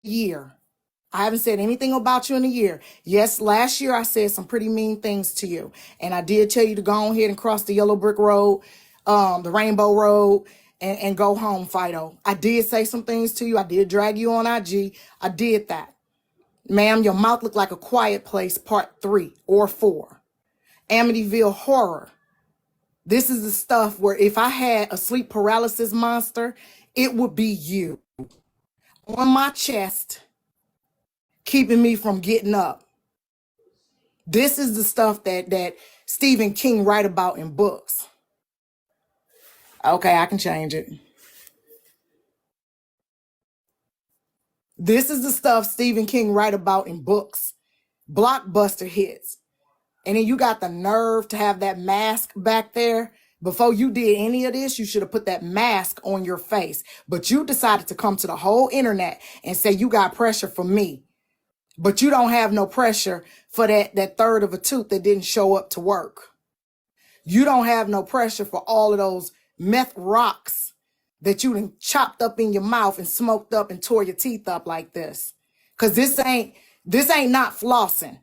year. I haven't said anything about you in a year. Yes, last year I said some pretty mean things to you. And I did tell you to go on ahead and cross the yellow brick road, the rainbow road, and go home, Fido. I did say some things to you. I did drag you on IG. I did that. Ma'am, your mouth looked like A Quiet Place Part 3 or 4. Amityville Horror. This is the stuff where if I had a sleep paralysis monster, it would be you. On my chest, keeping me from getting up. This is the stuff that Stephen King write about in books. Okay, I can change it. This is the stuff Stephen King write about in books. Blockbuster hits. And then you got the nerve to have that mask back there. Before you did any of this, you should have put that mask on your face. But you decided to come to the whole internet and say you got pressure for me. But you don't have no pressure for that third of a tooth that didn't show up to work. You don't have no pressure for all of those meth rocks that you done chopped up in your mouth and smoked up and tore your teeth up like this. Because this ain't not flossing.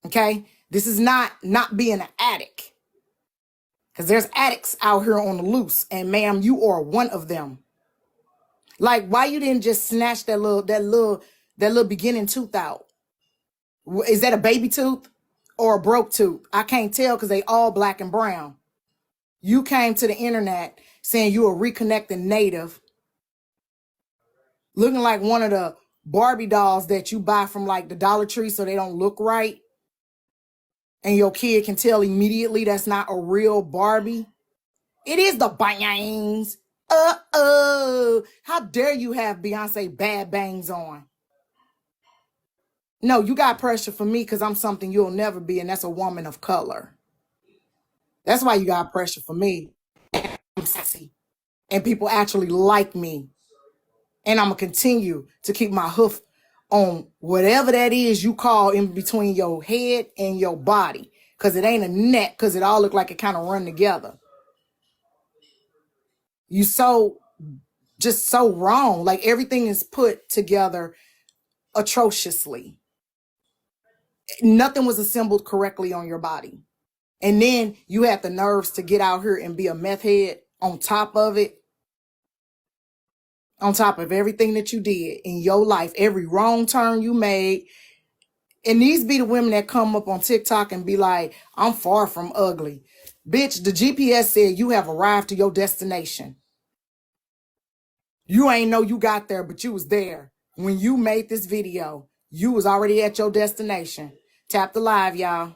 Okay? This is not being an addict. Because there's addicts out here on the loose. And ma'am, you are one of them. Like, why you didn't just snatch that little beginning tooth out? Is that a baby tooth or a broke tooth? I can't tell because they all black and brown. You came to the internet saying you a reconnecting native, looking like one of the Barbie dolls that you buy from like the Dollar Tree so they don't look right. And your kid can tell immediately that's not a real Barbie. It is the bangs. How dare you have Beyonce bad bangs on? No, you got pressure for me because I'm something you'll never be, and that's a woman of color. That's why you got pressure for me. I'm sexy. And people actually like me. And I'm going to continue to keep my hoof on whatever that is you call in between your head and your body. Because it ain't a neck, because it all look like it kind of run together. You just so wrong. Like everything is put together atrociously. Nothing was assembled correctly on your body. And then you have the nerves to get out here and be a meth head on top of it. On top of everything that you did in your life, every wrong turn you made. And these be the women that come up on TikTok and be like, I'm far from ugly. Bitch, the GPS said you have arrived to your destination. You ain't know you got there, but you was there. When you made this video, you was already at your destination. Tap the live, y'all.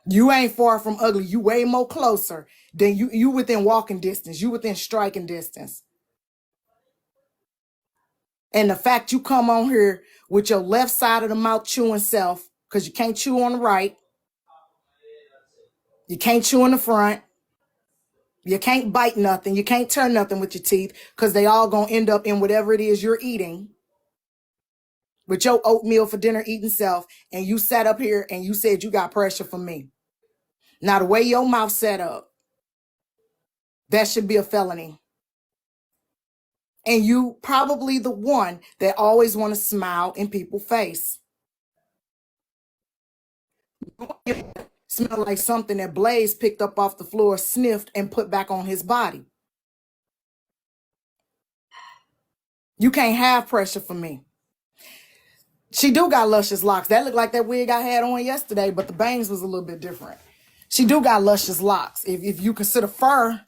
You ain't far from ugly. You way more closer than you within walking distance. You within striking distance. And the fact you come on here with your left side of the mouth chewing self, because you can't chew on the right. You can't chew in the front. You can't bite nothing. You can't turn nothing with your teeth because they all going to end up in whatever it is you're eating. With your oatmeal for dinner eating self. And you sat up here and you said you got pressure from me. Now, the way your mouth set up, that should be a felony. And you probably the one that always want to smile in people's face. Smell like something that Blaze picked up off the floor, sniffed, and put back on his body. You can't have pressure from me. She do got luscious locks. That looked like that wig I had on yesterday, but the bangs was a little bit different. She do got luscious locks. If you consider fur,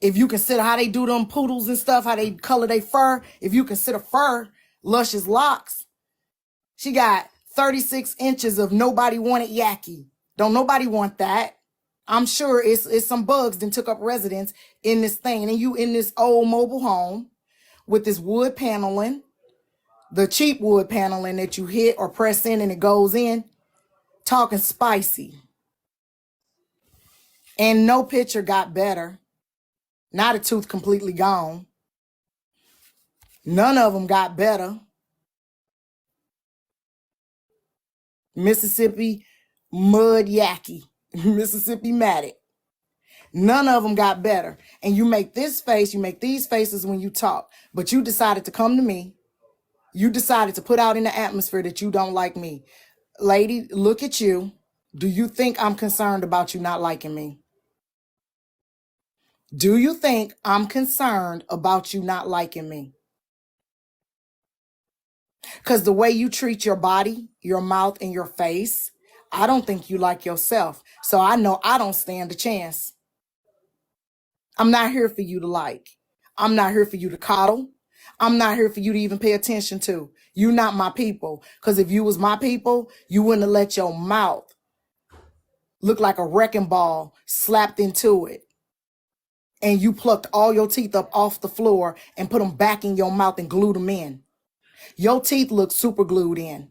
if you consider how they do them poodles and stuff, how they color their fur, if you consider fur, luscious locks, she got 36 inches of nobody wanted yaki. Don't nobody want that. I'm sure it's some bugs that took up residence in this thing. And you in this old mobile home with this wood paneling, the cheap wood paneling that you hit or press in and it goes in, talking spicy. And no picture got better. Not a tooth completely gone. None of them got better. Mississippi mud yaki. Mississippi matted. None of them got better. And you make this face, you make these faces when you talk. But you decided to come to me. You decided to put out in the atmosphere that you don't like me. Lady, look at you. Do you think I'm concerned about you not liking me? Do you think I'm concerned about you not liking me? Because the way you treat your body, your mouth, and your face, I don't think you like yourself. So I know I don't stand a chance. I'm not here for you to like. I'm not here for you to coddle. I'm not here for you to even pay attention to. You're not my people. Because if you was my people, you wouldn't have let your mouth look like a wrecking ball slapped into it. And you plucked all your teeth up off the floor and put them back in your mouth and glued them in. Your teeth look super glued in.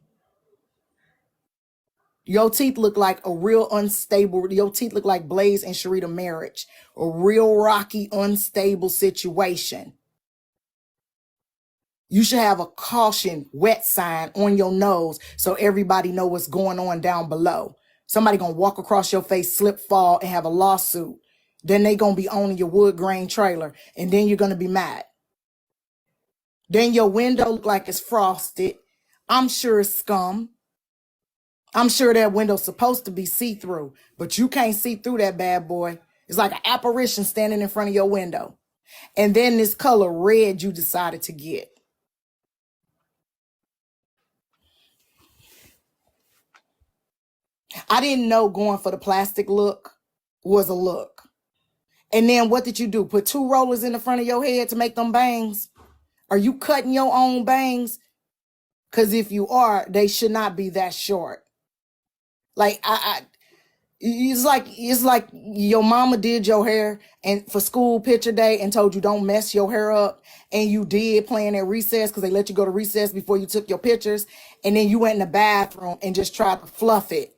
Your teeth look like a real unstable, your teeth look like Blaze and Sharita marriage. A real rocky, unstable situation. You should have a caution wet sign on your nose so everybody know what's going on down below. Somebody gonna walk across your face, slip, fall, and have a lawsuit. Then they gonna be owning your wood grain trailer, and then you're gonna be mad. Then your window look like it's frosted. I'm sure it's scum. I'm sure that window's supposed to be see-through, but you can't see through that bad boy. It's like an apparition standing in front of your window. And then this color red you decided to get. I didn't know going for the plastic look was a look. And then what did you do? Put 2 rollers in the front of your head to make them bangs? Are you cutting your own bangs? Because if you are, they should not be that short. Like it's like your mama did your hair and for school picture day and told you don't mess your hair up, and you did playing at recess because they let you go to recess before you took your pictures, and then you went in the bathroom and just tried to fluff it.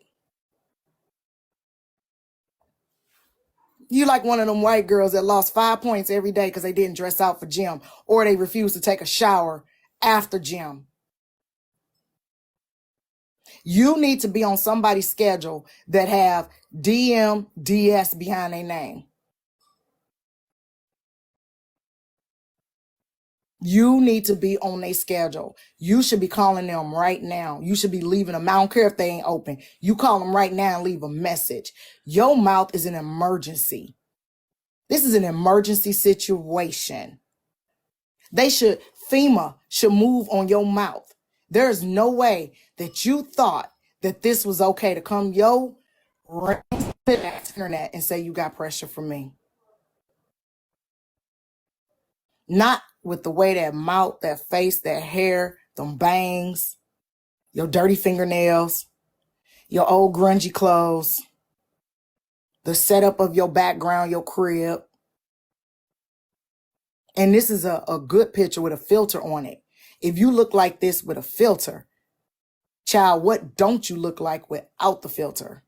You like one of them white girls that lost 5 points every day because they didn't dress out for gym or they refused to take a shower after gym. You need to be on somebody's schedule that have DMDS behind their name. You need to be on their schedule. You should be calling them right now. You should be leaving them. I don't care if they ain't open. You call them right now and leave a message. Your mouth is an emergency. This is an emergency situation. FEMA should move on your mouth. There's no way that you thought that this was okay to come your internet and say you got pressure from me. Not with the way that mouth, that face, that hair, them bangs, your dirty fingernails, your old grungy clothes, the setup of your background, your crib. And this is a good picture with a filter on it. If you look like this with a filter, child, what don't you look like without the filter?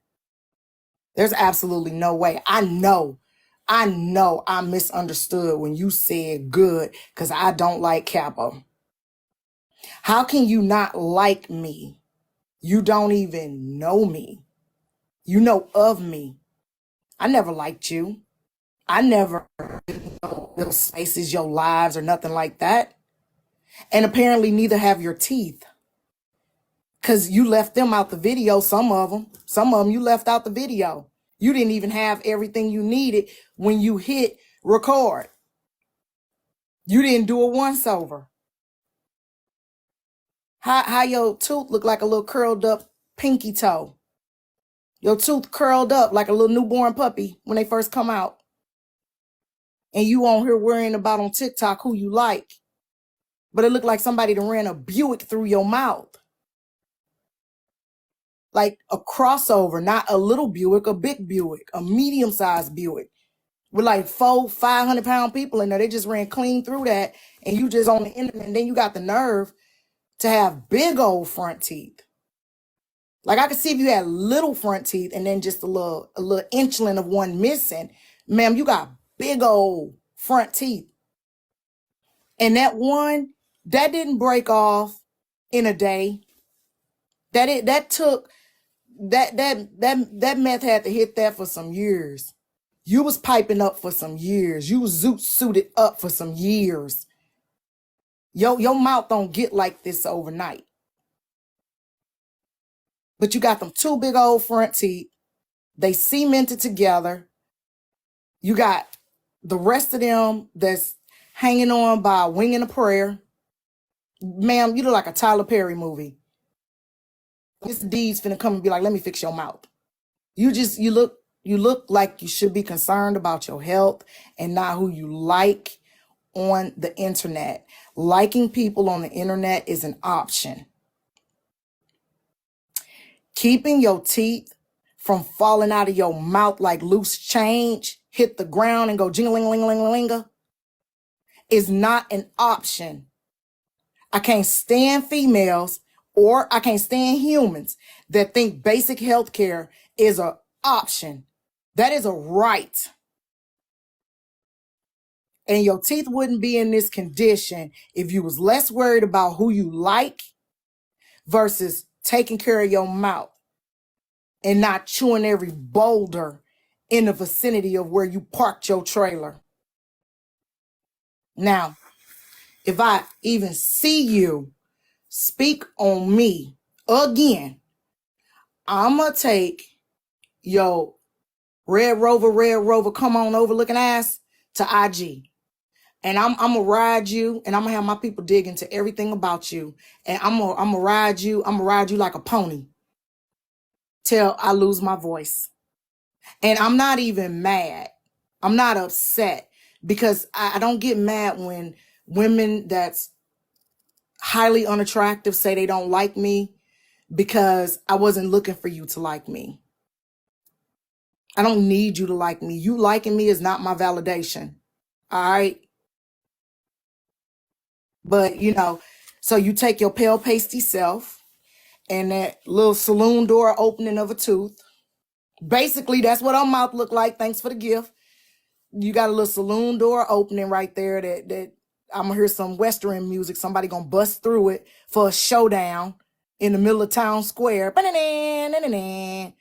There's absolutely no way. I know I misunderstood when you said good because I don't like Kappa. How can you not like me? You don't even know me. You know of me. I never liked you. I never know little spaces, your lives, or nothing like that. And apparently neither have your teeth. Because you left them out the video, some of them you left out the video. You didn't even have everything you needed when you hit record. You didn't do a once over. How your tooth look like a little curled up pinky toe. Your tooth curled up like a little newborn puppy when they first come out. And you on here worrying about on TikTok who you like. But it looked like somebody that ran a Buick through your mouth. Like a crossover, not a little Buick, a big Buick, a medium-sized Buick. With like 500-pound people in there. They just ran clean through that. And you just on the internet. And then you got the nerve to have big old front teeth. Like I could see if you had little front teeth and then just a little inchling of one missing. Ma'am, you got big old front teeth. And that one, that didn't break off in a day. That meth had to hit that for some years. You was piping up for some years. You was zoot suited up for some years. Your mouth don't get like this overnight. But you got them two big old front teeth. They cemented together. You got the rest of them that's hanging on by a wing and a prayer. Ma'am, you look like a Tyler Perry movie. This D's finna come and be like, let me fix your mouth. You look like you should be concerned about your health and not who you like on the internet. Liking people on the internet is an option. Keeping your teeth from falling out of your mouth like loose change, hit the ground and go jingling-ling-ling-ling is not an option. I can't stand females or I can't stand humans that think basic health care is an option. That is a right. And your teeth wouldn't be in this condition if you was less worried about who you like versus taking care of your mouth and not chewing every boulder in the vicinity of where you parked your trailer. Now, if I even see you speak on me again, I'm going to take your Red Rover, come on over looking ass to IG. And I'm going to ride you, and I'm going to have my people dig into everything about you. And I'm going to ride you like a pony till I lose my voice. And I'm not even mad. I'm not upset because I don't get mad when women that's highly unattractive say they don't like me because I wasn't looking for you to like me. I don't need you to like me. You liking me is not my validation. All right. But, so you take your pale pasty self and that little saloon door opening of a tooth. Basically, that's what our mouth look like. Thanks for the gift. You got a little saloon door opening right there that I'm going to hear some Western music. Somebody going to bust through it for a showdown in the middle of town square to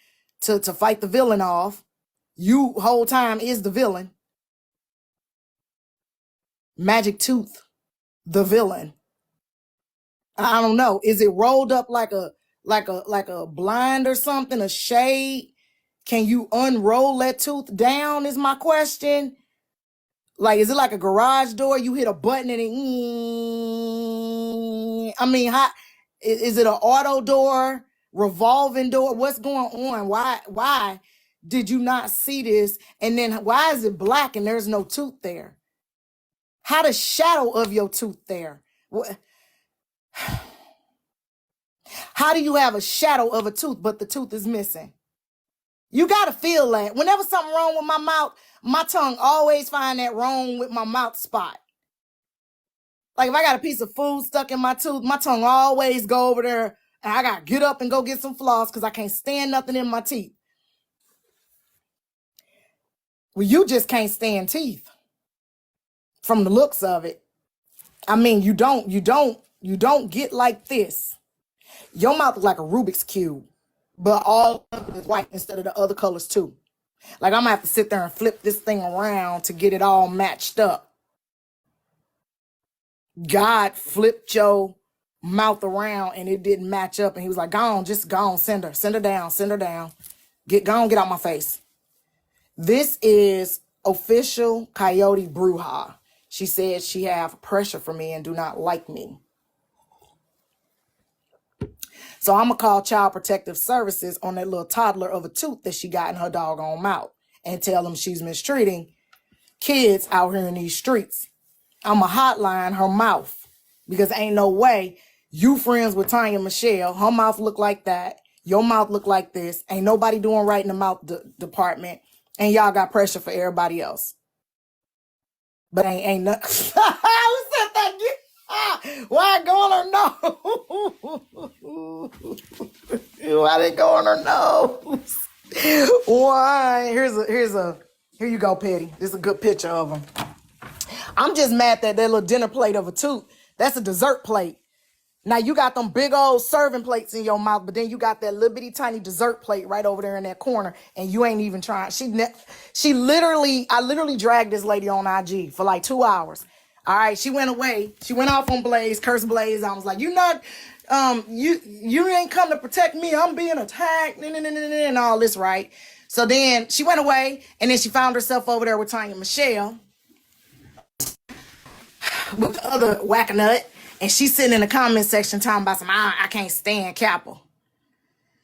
fight the villain off. You whole time is the villain. Magic Tooth, the villain. I don't know. Is it rolled up like a blind or something, a shade? Can you unroll that tooth down is my question. Like, is it like a garage door? You hit a button and it, is it an auto door, revolving door? What's going on? Why did you not see this? And then why is it black and there's no tooth there? How the shadow of your tooth there? How do you have a shadow of a tooth, but the tooth is missing? You got to feel that. Whenever something wrong with my mouth, my tongue always find that wrong with my mouth spot. Like if I got a piece of food stuck in my tooth, my tongue always go over there and I got to get up and go get some floss because I can't stand nothing in my teeth. Well, you just can't stand teeth from the looks of it. I mean, you don't get like this. Your mouth is like a Rubik's Cube, but all of it is white instead of the other colors too. Like I'm gonna have to sit there and flip this thing around to get it all matched up. God flipped your mouth around and it didn't match up. And he was like, go on, send her down. Get out my face. This is official Coyote Bruja. She said she have pressure for me and do not like me. So I'm going to call Child Protective Services on that little toddler of a tooth that she got in her doggone mouth and tell them she's mistreating kids out here in these streets. I'm going to hotline her mouth because ain't no way you friends with Tanya Michelle. Her mouth look like that. Your mouth look like this. Ain't nobody doing right in the mouth department. And y'all got pressure for everybody else. But ain't nothing. Who said that? Why go on her nose? Why they go on her nose? Why? Here you go, Petty. This is a good picture of them. I'm just mad that little dinner plate of a tooth, that's a dessert plate. Now you got them big old serving plates in your mouth, but then you got that little bitty tiny dessert plate right over there in that corner, and you ain't even trying. She literally, I literally dragged this lady on IG for like 2 hours. All right, she went away. She went off on Blaze, cursed Blaze. I was like, you not, you ain't come to protect me. I'm being attacked, and all this, right? So then she went away, and then she found herself over there with Tanya Michelle, with the other wackanut, and she's sitting in the comment section talking about some, I can't stand Kappa.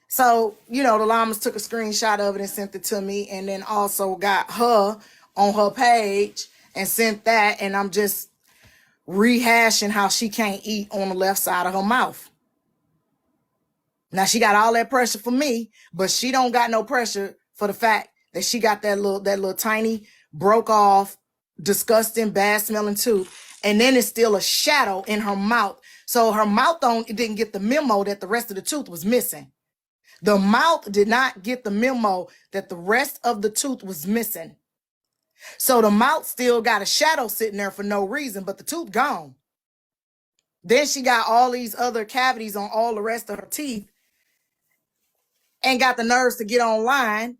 So, the llamas took a screenshot of it and sent it to me, and then also got her on her page and sent that, and I'm just rehashing how she can't eat on the left side of her mouth. Now she got all that pressure for me, but she don't got no pressure for the fact that she got that little tiny, broke off, disgusting, bad smelling tooth, and then it's still a shadow in her mouth. So her mouth didn't get the memo that the rest of the tooth was missing. The mouth did not get the memo that the rest of the tooth was missing. So the mouth still got a shadow sitting there for no reason, but the tooth gone. Then she got all these other cavities on all the rest of her teeth and got the nerves to get online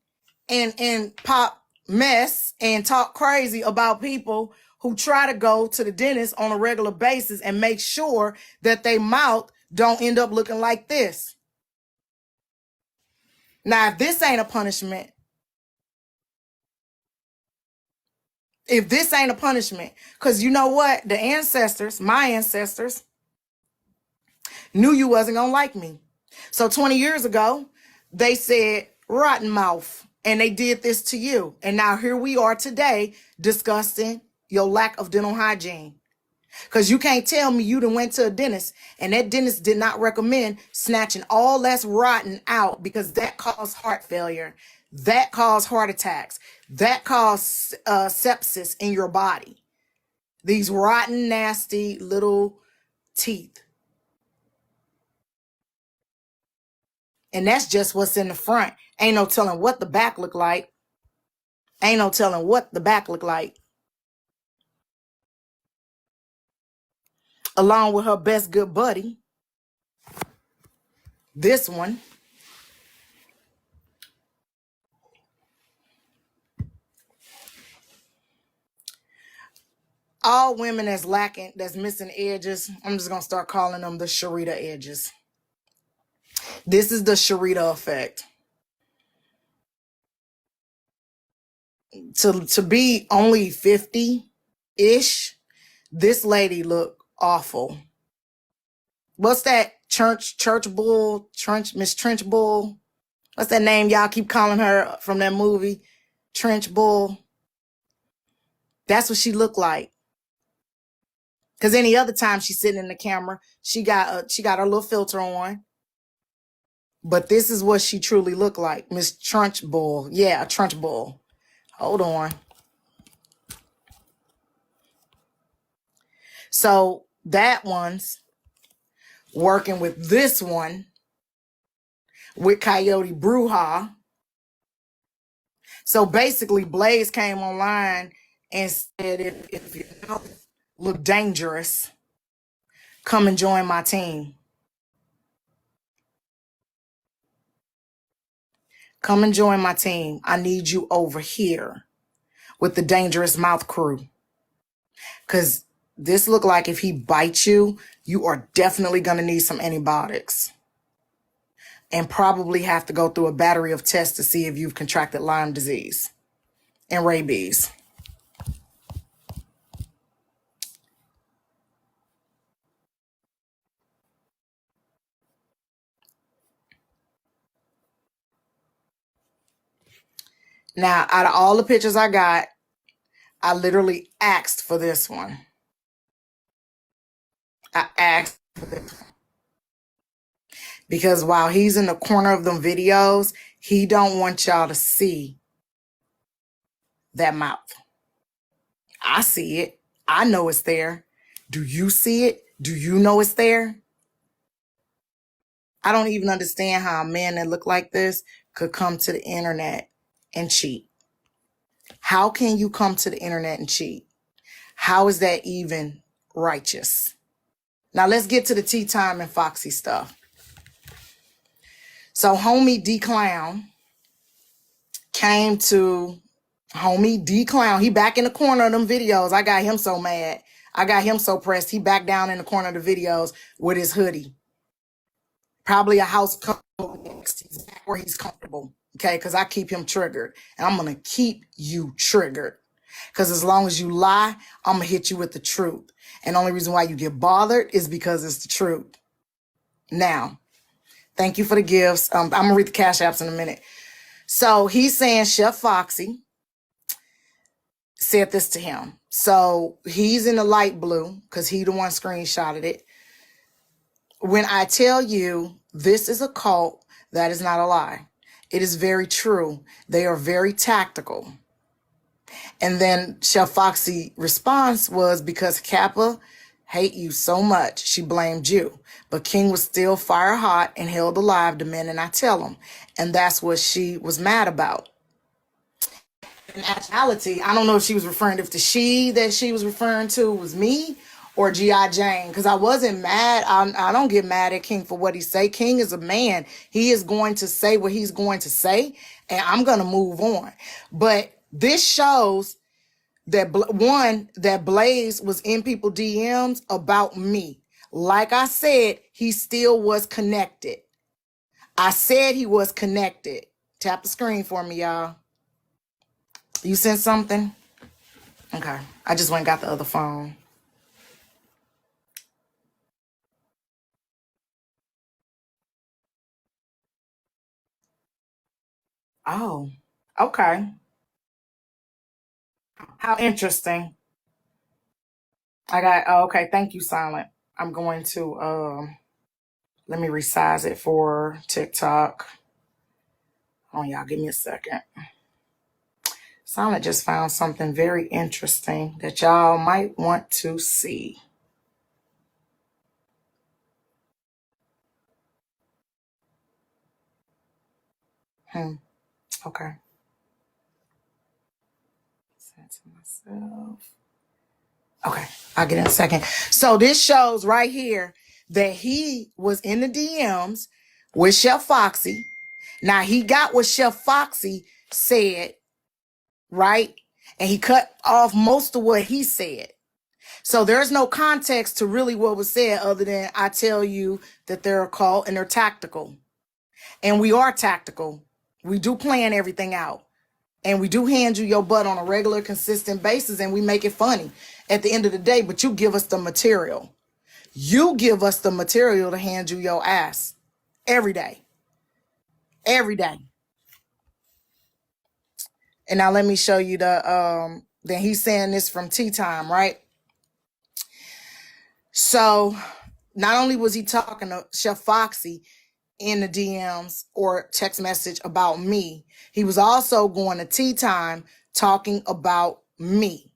and pop mess and talk crazy about people who try to go to the dentist on a regular basis and make sure that their mouth don't end up looking like this. Now, if this ain't a punishment, because you know what? The ancestors, my ancestors, knew you wasn't going to like me. So 20 years ago, they said, rotten mouth, and they did this to you. And now here we are today discussing your lack of dental hygiene. Because you can't tell me you done went to a dentist and that dentist did not recommend snatching all that's rotten out, because that caused heart failure. That caused heart attacks. That caused sepsis in your body. These rotten, nasty little teeth. And that's just what's in the front. Ain't no telling what the back look like. Ain't no telling what the back look like. Along with her best good buddy, this one. All women that's missing edges, I'm just going to start calling them the Sharita edges. This is the Sharita effect. To be only 50-ish, this lady look awful. What's that Miss Trench Bull? What's that name y'all keep calling her from that movie? Trench Bull. That's what she looked like. Because any other time she's sitting in the camera, she got her little filter on. But this is what she truly looked like. Miss Trunch Bull. Yeah, a Trunch Bull. Hold on. So that one's working with this one with Coyote Bruja. So basically, Blaze came online and said, if you look dangerous, come and join my team. Come and join my team. I need you over here with the dangerous mouth crew. Because this look like if he bites you, you are definitely going to need some antibiotics. And probably have to go through a battery of tests to see if you've contracted Lyme disease and rabies. Now, out of all the pictures I got, I literally asked for this one. I asked for this one. Because while he's in the corner of them videos, he don't want y'all to see that mouth. I see it. I know it's there. Do you see it? Do you know it's there? I don't even understand how a man that look like this could come to the internet and cheat. How can you come to the internet and cheat? How is that even righteous? Now let's get to the Tea Time and Foxy stuff. So homie D Clown came to homie D Clown. He back in the corner of them videos. I got him so mad. I got him so pressed. He back down in the corner of the videos with his hoodie. Probably a house coat next. He's back where he's comfortable. Okay, because I keep him triggered. And I'm going to keep you triggered. Because as long as you lie, I'm going to hit you with the truth. And the only reason why you get bothered is because it's the truth. Now, thank you for the gifts. I'm going to read the Cash Apps in a minute. So he's saying Chef Foxy said this to him. So he's in the light blue because he the one screenshotted it. When I tell you this is a cult, that is not a lie. It is very true. They are very tactical. And then Chef Foxy's response was because Kappa hate you so much, she blamed you. But King was still fire hot and held alive, demanding I tell him. And that's what she was mad about. In actuality, I don't know if she was referring, if the she that she was referring to was me or G.I. Jane, because I wasn't mad. I don't get mad at King for what he say. King is a man. He is going to say what he's going to say, and I'm going to move on. But this shows that, one, that Blaze was in people's DMs about me. Like I said, he still was connected. I said he was connected. Tap the screen for me, y'all. You sent something? Okay. I just went and got the other phone. Oh, okay. How interesting. Okay, thank you, Silent. I'm going to, let me resize it for TikTok. Oh, y'all, give me a second. Silent just found something very interesting that y'all might want to see. Okay. Send to myself. Okay, I'll get in a second. So this shows right here that he was in the DMs with Chef Foxy. Now he got what Chef Foxy said, right? And he cut off most of what he said. So there's no context to really what was said other than I tell you that they're a cult and they're tactical. And we are tactical. We do plan everything out. And we do hand you your butt on a regular, consistent basis, and we make it funny at the end of the day, but you give us the material. You give us the material to hand you your ass every day. Every day. And now let me show you the, then he's saying this from Tea Time, right? So not only was he talking to Chef Foxy in the DMs or text message about me, he was also going to Tea Time talking about me.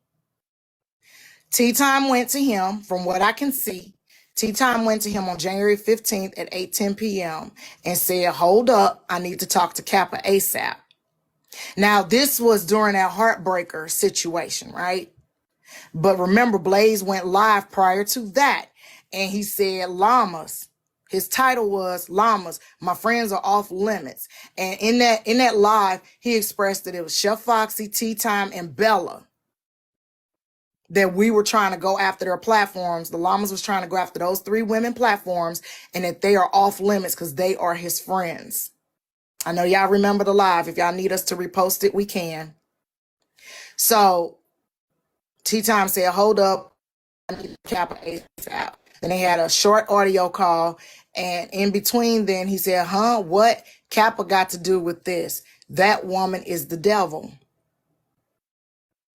Tea Time went to him, from what I can see, Tea Time went to him on January 15th at 8:10 p.m. and said, hold up, I need to talk to Kappa ASAP. Now, this was during that heartbreaker situation, right? But remember, Blaze went live prior to that, and he said, llamas. His title was Llamas, My Friends Are Off Limits. And in that live, he expressed that it was Chef Foxy, Tea Time, and Bella that we were trying to go after their platforms. The Llamas was trying to go after those 3 women platforms, and that they are off limits because they are his friends. I know y'all remember the live. If y'all need us to repost it, we can. So Tea Time said, hold up, I need to Kappa ASAP. Then they had a short audio call, and in between then he said, what Kappa got to do with this? That woman is the devil.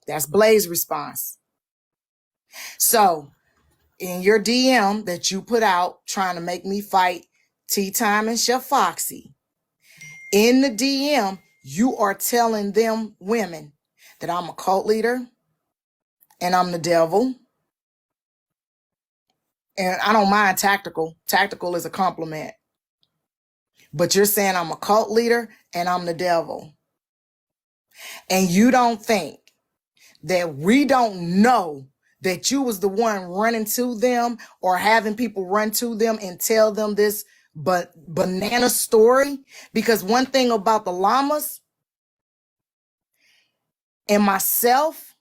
That's Blaze's response. So in your DM that you put out trying to make me fight Tea Time and Chef Foxy, in the DM, you are telling them women that I'm a cult leader and I'm the devil. And I don't mind tactical. Tactical is a compliment. But you're saying I'm a cult leader and I'm the devil. And you don't think that we don't know that you was the one running to them or having people run to them and tell them this banana story. Because one thing about the llamas and myself,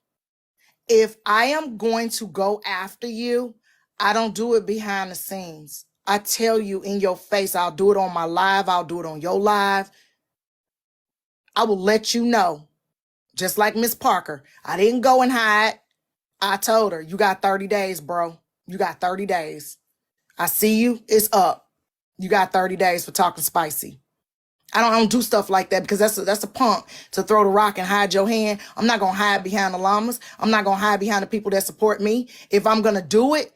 if I am going to go after you, I don't do it behind the scenes. I tell you in your face. I'll do it on my live. I'll do it on your live. I will let you know. Just like Miss Parker. I didn't go and hide. I told her, you got 30 days, bro. You got 30 days. I see you. It's up. You got 30 days for talking spicy. I don't do stuff like that because that's a punk to throw the rock and hide your hand. I'm not going to hide behind the llamas. I'm not going to hide behind the people that support me. If I'm going to do it,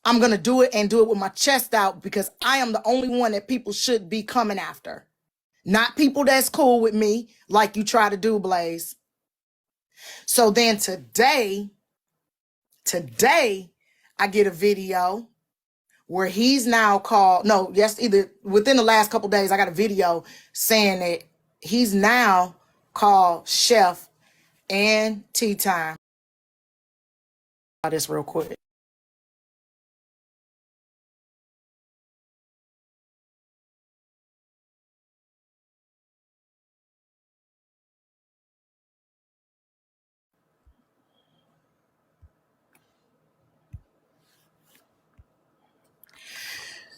I'm going to do it and do it with my chest out because I am the only one that people should be coming after. Not people that's cool with me like you try to do, Blaze. So then today, I get a video where he's now called, either within the last couple days, I got a video saying that he's now called Chef and Tea Time. This real quick.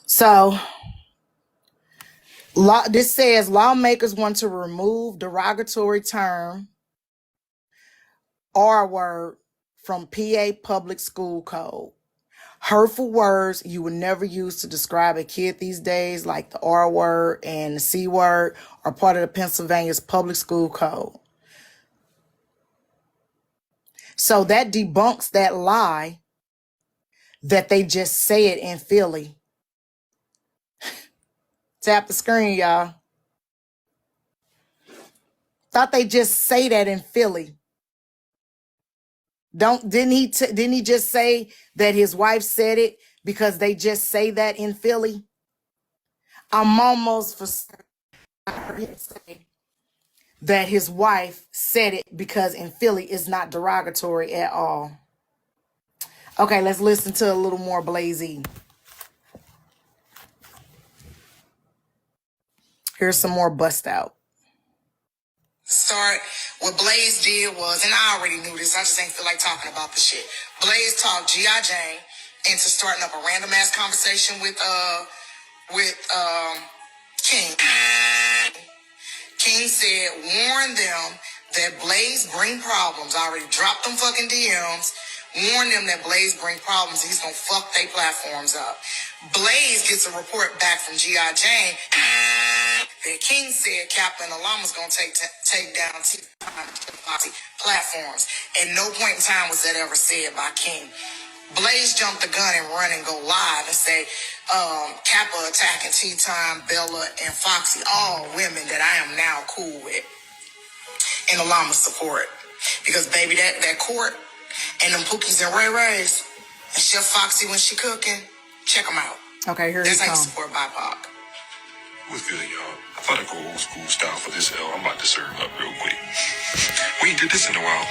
So this says lawmakers want to remove derogatory term R word from PA public school code. Hurtful words you would never use to describe a kid these days, like the R word and the C word, are part of the Pennsylvania's public school code. So that debunks that lie that they just say it in Philly. Tap the screen, y'all. Thought they just say that in Philly. Didn't he just say that his wife said it because they just say that in Philly? I'm almost for certain I heard him say that his wife said it because in Philly it's not derogatory at all. Okay, let's listen to a little more Blazy. Here's some more bust out. Start. What Blaze did was, and I already knew this, I just ain't feel like talking about the shit. Blaze talked G.I. Jane into starting up a random ass conversation with King. King said, warn them that Blaze bring problems. I already dropped them fucking DMs. Warn them that Blaze bring problems. He's gonna fuck their platforms up. Blaze gets a report back from G.I. Jane that King said Kappa and the Llama's gonna take down platforms. At no point in time was that ever said by King. Blaze jumped the gun and run and go live and say, Kappa attacking Tea Time, Bella, and Foxy, all women that I am now cool with. And the Llama support. Because baby, that court and them Pookies and Ray Rays and Chef Foxy when she cooking, check them out. Okay, here that's how you support BIPOC. What's good, y'all? I thought I'd go old school style for this L. I'm about to serve up real quick. We ain't did this in a while.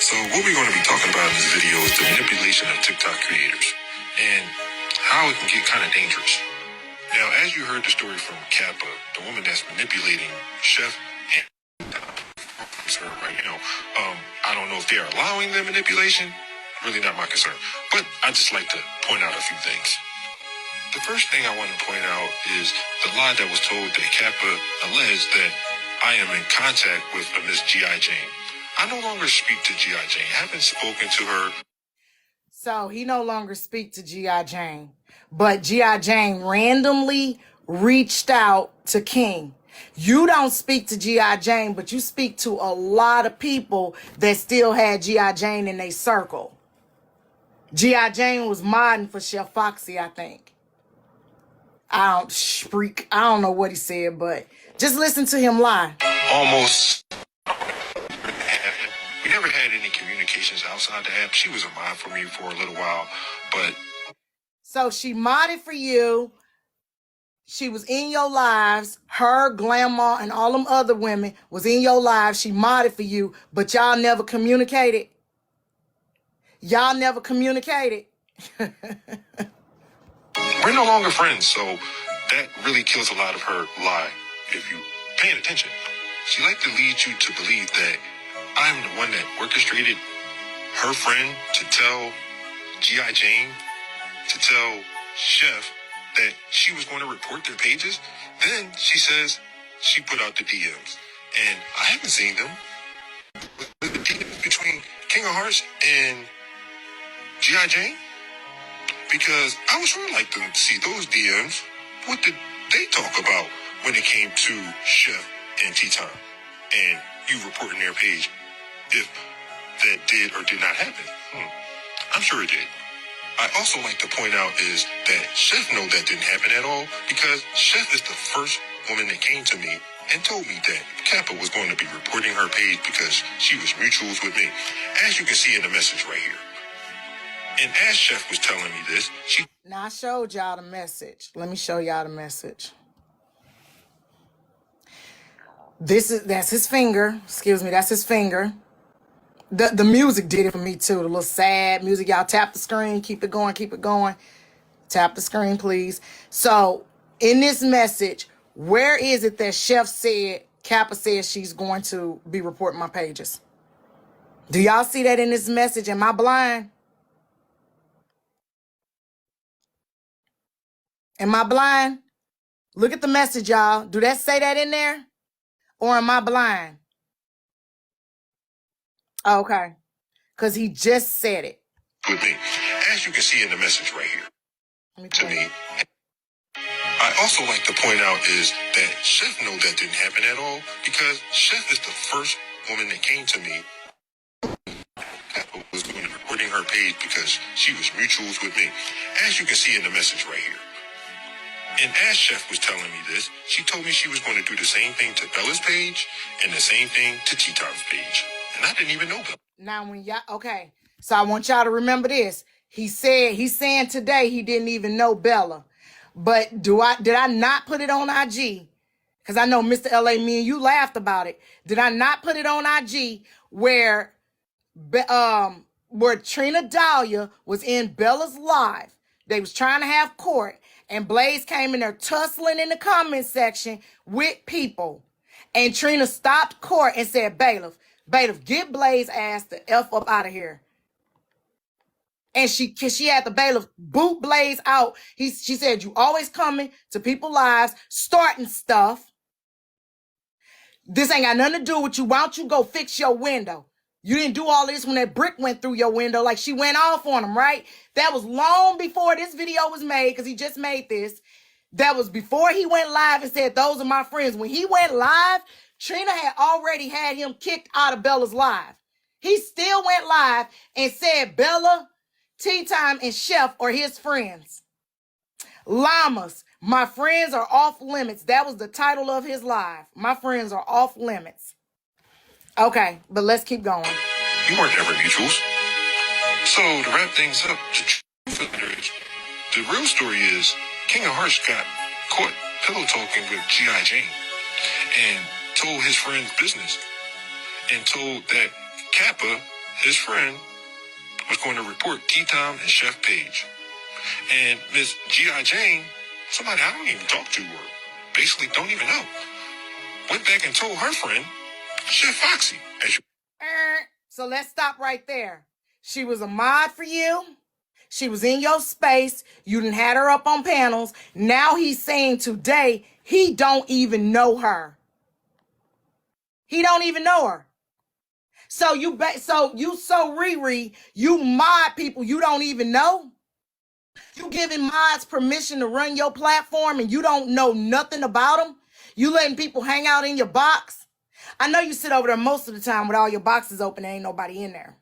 So what we're going to be talking about in this video is the manipulation of TikTok creators and how it can get kind of dangerous. Now, as you heard the story from Kappa, the woman that's manipulating Chef and her right now, I don't know if they're allowing the manipulation. Really not my concern. But I just like to point out a few things. The first thing I want to point out is the lie that was told that Kappa alleged that I am in contact with a Miss G.I. Jane. I no longer speak to G.I. Jane. I haven't spoken to her. So he no longer speak to G.I. Jane. But G.I. Jane randomly reached out to King. You don't speak to G.I. Jane, but you speak to a lot of people that still had G.I. Jane in their circle. G.I. Jane was modding for Chef Foxy, I think. I don't know what he said, but just listen to him lie. Almost. We never had any communications outside the app. She was a mod for me for a little while, but... So she modded for you. She was in your lives. Her, Grandma, and all them other women was in your lives. She modded for you, but y'all never communicated. Y'all never communicated. We're no longer friends, so that really kills a lot of her lie. If you paying attention, she liked to lead you to believe that I'm the one that orchestrated her friend to tell G.I. Jane, to tell Chef that she was going to report their pages. Then she says she put out the DMs, and I haven't seen them. The DMs between King of Hearts and G.I. Jane, because I would sure like to see those DMs. What did they talk about when it came to Chef and T-Time and you reporting their page, if that did or did not happen? I'm sure it did. I also like to point out is that Chef know that didn't happen at all, because Chef is the first woman that came to me and told me that Kappa was going to be reporting her page because she was mutuals with me, as you can see in the message right here. And as Chef was telling me this, Now I showed y'all the message. Let me show y'all the message. That's his finger. Excuse me, that's his finger. The music did it for me too. The little sad music. Y'all tap the screen. Keep it going. Keep it going. Tap the screen, please. So in this message, where is it that Chef said, Kappa says she's going to be reporting my pages? Do y'all see that in this message? Am I blind? Am I blind? Look at the message, y'all. Do that say that in there? Or am I blind? Okay. Because he just said it. with me, as you can see in the message right here. To me, I also like to point out is that Chef know that didn't happen at all, because Chef is the first woman that came to me. Kappa was going to be recording her page because she was mutuals with me, as you can see in the message right here. And as Chef was telling me this, she told me she was going to do the same thing to Bella's page and the same thing to T-Time's page. And I didn't even know Bella. Now when y'all, okay, so I want y'all to remember this. He's saying today he didn't even know Bella. But did I not put it on IG? Because I know Mr. LA, me and you laughed about it. Did I not put it on IG where Trina Dahlia was in Bella's live? They was trying to have court, and Blaze came in there tussling in the comment section with people. And Trina stopped court and said, Bailiff, get Blaze ass the F up out of here. And she had the bailiff boot Blaze out. She said, you always coming to people's lives, starting stuff. This ain't got nothing to do with you. Why don't you go fix your window? You didn't do all this when that brick went through your window, like she went off on him, right? That was long before this video was made, because he just made this. That was before he went live and said, those are my friends. When he went live, Trina had already had him kicked out of Bella's live. He still went live and said Bella, T-Time, and Chef are his friends. Llamas, my friends are off limits. That was the title of his live. My friends are off limits. Okay, but let's keep going. You weren't ever mutuals. So to wrap things up, the real story is King of Hearts got caught pillow talking with G.I. Jane and told his friend's business and told that Kappa, his friend, was going to report T-Time and Chef Page. And Miss G.I. Jane, somebody I don't even talk to or basically don't even know, went back and told her friend, Chef Foxy. So let's stop right there. She was a mod for you. She was in your space. You done had her up on panels. Now he's saying today he don't even know her. He don't even know her. So Riri, you mod people you don't even know? You giving mods permission to run your platform and you don't know nothing about them? You letting people hang out in your box? I know you sit over there most of the time with all your boxes open and ain't nobody in there.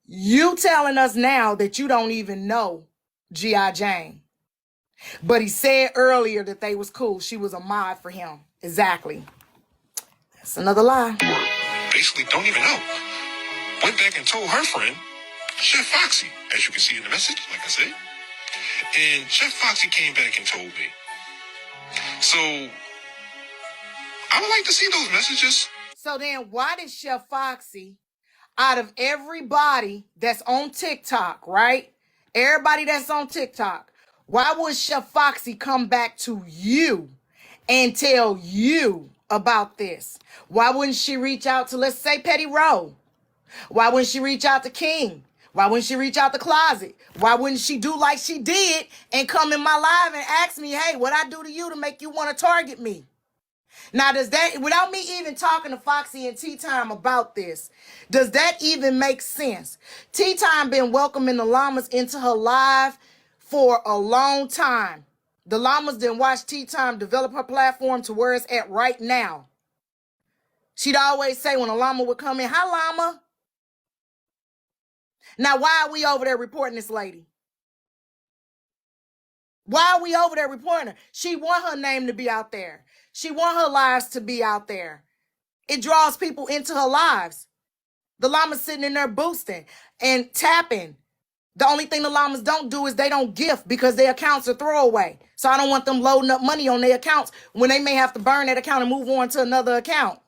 You telling us now that you don't even know G.I. Jane. But he said earlier that they was cool. She was a mod for him. Exactly. That's another lie. Basically don't even know. Went back and told her friend, Chef Foxy, as you can see in the message, like I said. And Chef Foxy came back and told me. So I would like to see those messages. So then why did Chef Foxy out of everybody that's on TikTok, right? Everybody that's on TikTok, why would Chef Foxy come back to you and tell you about this? Why wouldn't she reach out to, let's say, Petty Rowe? Why wouldn't she reach out to King? Why wouldn't she reach out to Closet? Why wouldn't she do like she did and come in my live and ask me, hey, what I do to you to make you want to target me? Now, does that, without me even talking to Foxy and Tea Time about this, does that even make sense? Tea Time been welcoming the llamas into her live for a long time. The llamas didn't watch Tea Time develop her platform to where it's at right now. She'd always say when a llama would come in, hi, llama. Now, why are we over there reporting this lady? Why are we over there reporting her? She want her name to be out there. She want her lives to be out there. It draws people into her lives. The llamas sitting in there boosting and tapping. The only thing the llamas don't do is they don't gift because their accounts are throwaway. So I don't want them loading up money on their accounts when they may have to burn that account and move on to another account.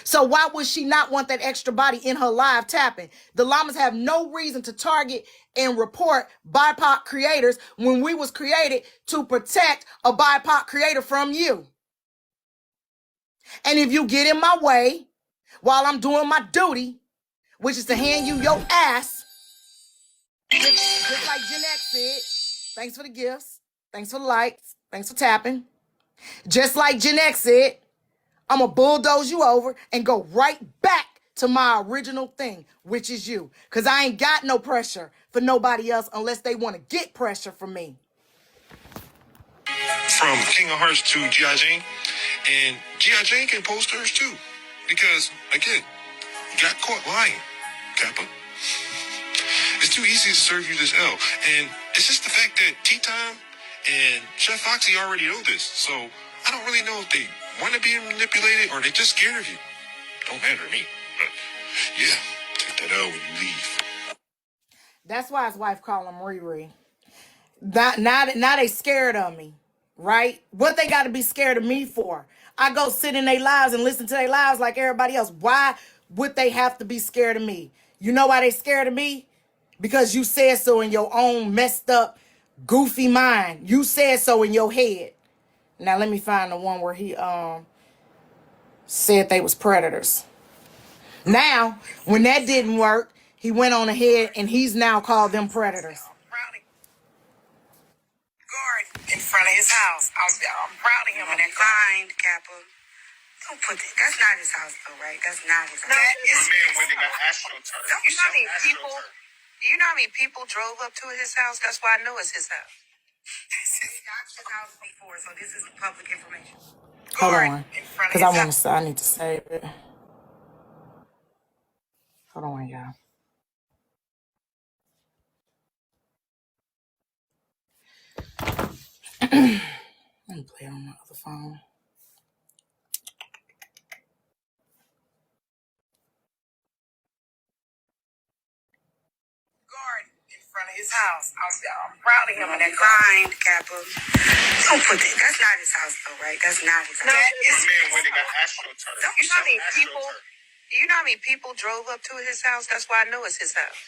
So why would she not want that extra body in her live tapping? The llamas have no reason to target and report BIPOC creators when we was created to protect a BIPOC creator from you. And if you get in my way while I'm doing my duty, which is to hand you your ass, just like Gen X said, thanks for the gifts, thanks for the likes, thanks for tapping. Just like Gen X said, I'm going to bulldoze you over and go right back to my original thing, which is you. Because I ain't got no pressure for nobody else unless they want to get pressure from me. From King of Hearts to G.I. Jane. And G.I. Jane can post hers too. Because, again, you got caught lying, Kappa. It's too easy to serve you this L. And it's just the fact that Tea Time and Chef Foxy already know this. So I don't really know if they want to be manipulated or they just scared of you. Don't matter to me. But yeah, take that L when you leave. That's why his wife called him Riri. Now they scared of me, right? What they got to be scared of me for? I go sit in their lives and listen to their lives like everybody else. Why would they have to be scared of me? You know why they scared of me? Because you said so in your own messed up, goofy mind. You said so in your head. Now let me find the one where he said they was predators. Now, when that didn't work, he went on ahead and he's now called them predators. Guard in front of his house. I'm proud of him in that kind, Kappa. Don't put that. That's not his house, though, right? That's not his house. That is man winning an astroturf. You know how many people? You know how many people drove up to his house? That's why I know it's his house. It's not his house before, so this is public information. Hold on, because I need to save it. Hold on, y'all. Let me play it on my other phone. Guard in front of his house. I'm proud of him in that kind, Kappa. Don't put that. That's not his house, though, right? That's not his house. That is man winning an astroturf. You know how many people? You know how many people drove up to his house? That's why I know it's his house.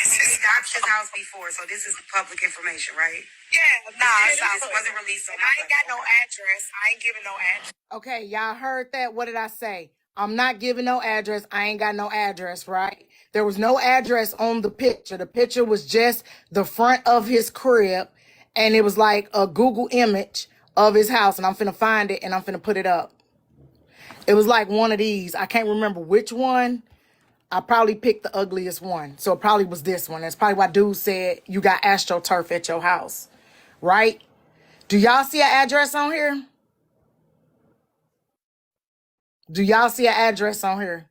It's not his house before, so this is public information, right? Yeah, this wasn't released on my I ain't got no address. I ain't giving no address. Okay, y'all heard that? What did I say? I'm not giving no address. I ain't got no address, right? There was no address on the picture. The picture was just the front of his crib, and it was like a Google image of his house, and I'm finna find it, and I'm finna put it up. It was like one of these. I can't remember which one. I probably picked the ugliest one. So it probably was this one. That's probably why dude said you got AstroTurf at your house. Right? Do y'all see an address on here? Do y'all see an address on here?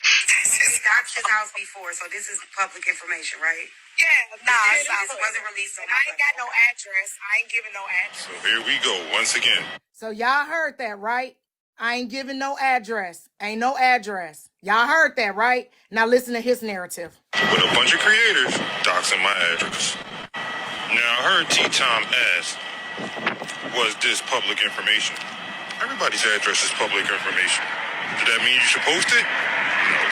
It's not his house before, so this is public information, right? Yeah, this wasn't released on I ain't got no address. I ain't giving no address. So here we go once again. So y'all heard that, right? I ain't giving no address. Ain't no address. Y'all heard that, right? Now listen to his narrative. With a bunch of creators doxing my address. Now, I heard T-Tom asked, was this public information? Everybody's address is public information. Does that mean you should post it? No.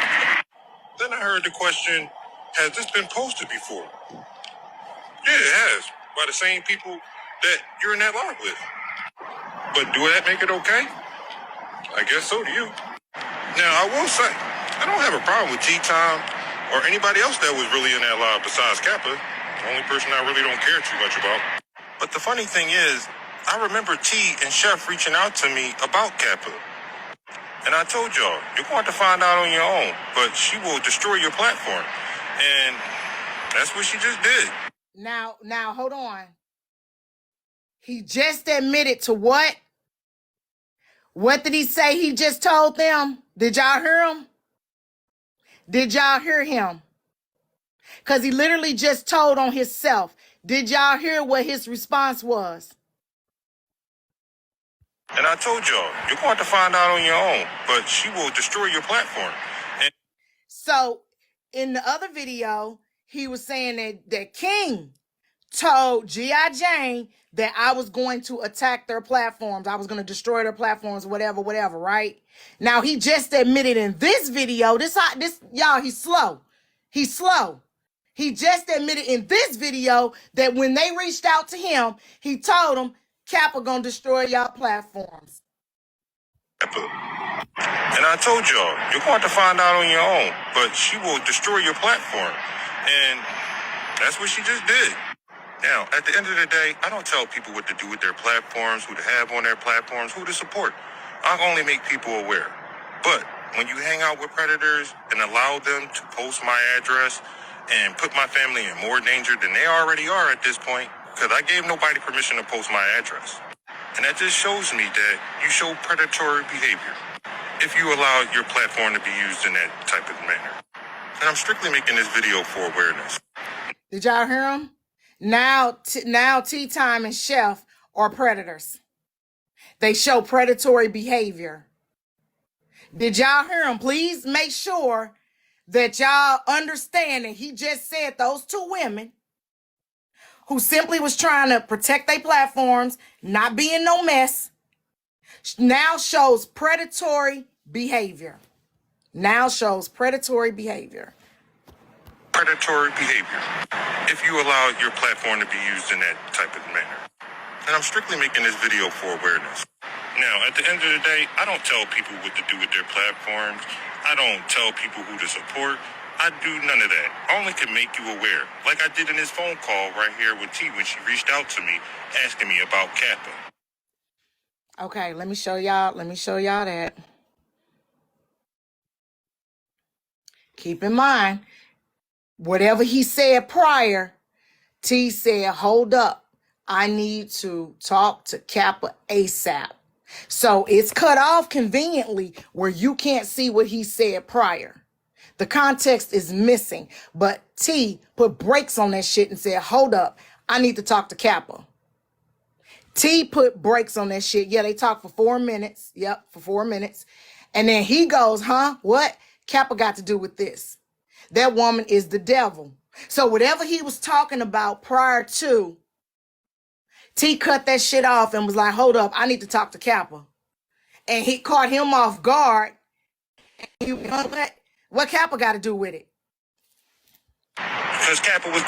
Then I heard the question, has this been posted before? Yeah, it has, by the same people that you're in that live with. But do that make it okay? I guess so to you. Now, I will say, I don't have a problem with Tea Time or anybody else that was really in that live besides Kappa. The only person I really don't care too much about. But the funny thing is, I remember T and Chef reaching out to me about Kappa. And I told y'all, you're going to find out on your own, but she will destroy your platform. And that's what she just did. Now, hold on. He just admitted to what? What did he say he just told them? Did y'all hear him? Did y'all hear him? Because he literally just told on himself. Did y'all hear what his response was? And I told y'all, you're going to find out on your own, but she will destroy your platform. And so, in the other video, he was saying that King told G.I. Jane that I was going to attack their platforms. I was going to destroy their platforms, whatever, right? Now, he just admitted in this video, y'all, he's slow. He's slow. He just admitted in this video that when they reached out to him, he told them, Kappa gonna destroy y'all platforms. And I told y'all, you're going to find out on your own, but she will destroy your platform. And that's what she just did. Now, at the end of the day, I don't tell people what to do with their platforms, who to have on their platforms, who to support. I only make people aware. But when you hang out with predators and allow them to post my address and put my family in more danger than they already are at this point, because I gave nobody permission to post my address. And that just shows me that you show predatory behavior if you allow your platform to be used in that type of manner. And I'm strictly making this video for awareness. Did y'all hear him? Now Tea Time and Chef are predators. They show predatory behavior. Did y'all hear him? Please make sure that y'all understand that he just said those two women who simply was trying to protect their platforms, not being no mess, now shows predatory behavior. Predatory behavior if you allow your platform to be used in that type of manner. And I'm strictly making this video for awareness. Now, at the end of the day, I don't tell people what to do with their platforms. I don't tell people who to support. I do none of that. I only can make you aware, like I did in this phone call right here with T when she reached out to me asking me about Kappa. Okay, let me show y'all that. Keep in mind, whatever he said prior, T said, hold up, I need to talk to Kappa ASAP. So it's cut off conveniently where you can't see what he said prior. The context is missing, but T put brakes on that shit and said, hold up, I need to talk to Kappa. T put brakes on that shit. Yeah, they talked for 4 minutes. Yep, for 4 minutes. And then he goes, huh? What? Kappa got to do with this. That woman is the devil. So whatever he was talking about prior to, T cut that shit off and was like, hold up, I need to talk to Kappa. And he caught him off guard. And what Kappa got to do with it? Because Kappa was